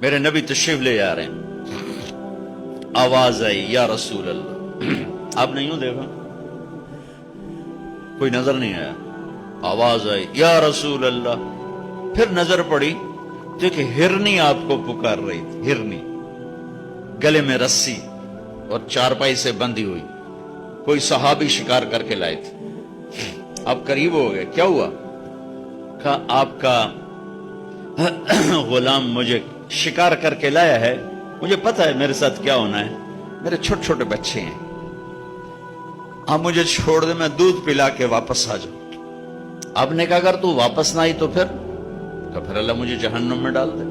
میرے نبی تشریف لے جا رہے ہیں، آواز آئی یا رسول اللہ، آپ نے یوں دیکھا کوئی نظر نہیں آیا، آواز آئی یا رسول اللہ، پھر نظر پڑی تو ایک ہرنی آپ کو پکار رہی تھی، ہرنی گلے میں رسی اور چارپائی سے بندھی ہوئی، کوئی صحابی شکار کر کے لائے تھے۔ آپ قریب ہو گئے، کیا ہوا؟ کہا آپ کا غلام مجھے شکار کر کے لایا ہے، مجھے پتا ہے میرے ساتھ کیا ہونا ہے، میرے چھوٹے چھوٹے بچے ہیں، آپ مجھے چھوڑ دیں، میں دودھ پلا کے واپس آ جاؤں۔ آپ نے کہا اگر تو واپس نہ آئی تو پھر اللہ مجھے جہنم میں ڈال دے،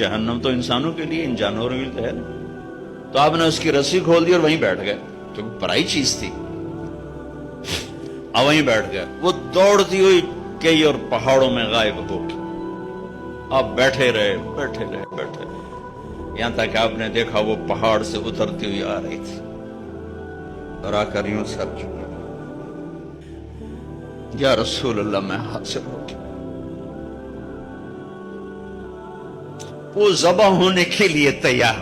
جہنم تو انسانوں کے لیے، ان جانوروں کے لیے تو ہے نا۔ تو آپ نے اس کی رسی کھول دی اور وہیں بیٹھ گئے، کیونکہ پرائی چیز تھی، وہیں بیٹھ گئے۔ وہ دوڑتی ہوئی کئی اور پہاڑوں میں غائب ہو گئی، آپ بیٹھے رہے بیٹھے رہے بیٹھے رہے، یہاں تک کہ آپ نے دیکھا وہ پہاڑ سے اترتی ہوئی آ رہی تھی اور آ کر یوں سر جھکا، یا رسول اللہ میں حاضر ہو گیا۔ وہ ذبح ہونے کے لیے تیار،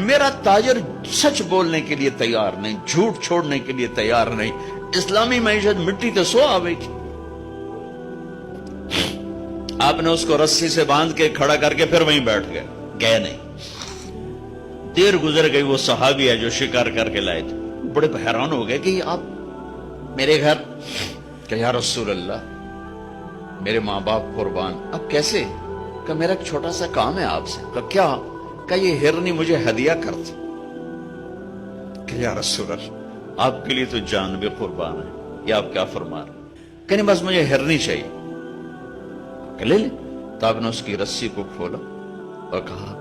میرا تاجر سچ بولنے کے لیے تیار نہیں، جھوٹ چھوڑنے کے لیے تیار نہیں، اسلامی معیشت مٹی تے سو آوے گی۔ آپ نے اس کو رسی سے باندھ کے کھڑا کر کے پھر وہیں بیٹھ گئے، گئے نہیں۔ دیر گزر گئی، وہ صحابی ہے جو شکار کر کے لائے تھے، بڑے حیران ہو گئے کہ آپ میرے گھر، کہ یا رسول اللہ میرے ماں باپ قربان، اب کیسے؟ کہ میرا ایک چھوٹا سا کام ہے آپ سے۔ کہ کیا؟ کہ یہ ہرنی مجھے ہدیہ کرتی۔ کہ یا رسول اللہ آپ کے لیے تو جان بھی قربان ہے، یہ آپ کیا فرما رہے؟ کہ نہیں بس مجھے ہرنی چاہیے۔ کہ لے لے۔ تو آپ نے اس کی رسی کو کھولا اور کہا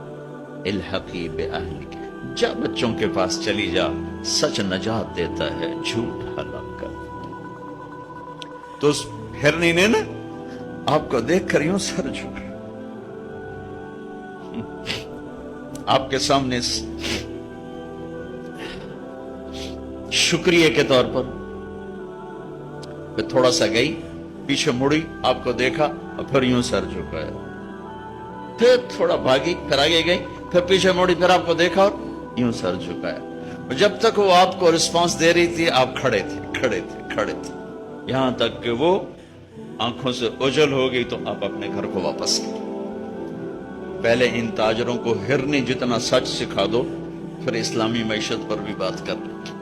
الحقی بأہلک، جا بچوں کے پاس چلی جا، سچ نجات دیتا ہے، جھوٹ ہلاک کر۔ تو اس ہرنی نے نا آپ کو دیکھ کر یوں سر جھکا، آپ کے سامنے شکریہ کے طور پر پھر تھوڑا سا گئی، پیچھے مڑی، آپ کو دیکھا اور پھر یوں سر جھکایا، پھر تھوڑا بھاگی، پھر آگے گئی، پھر پیچھے مڑی، پھر آپ کو دیکھا اور یوں سر جھکایا۔ جب تک وہ آپ کو رسپانس دے رہی تھی آپ کھڑے تھے، یہاں تک کہ وہ آنکھوں سے اوجھل ہو گئی تو آپ اپنے گھر کو واپس گئے۔ پہلے ان تاجروں کو ہرنی جتنا سچ سکھا دو، پھر اسلامی معیشت پر بھی بات کر لیں۔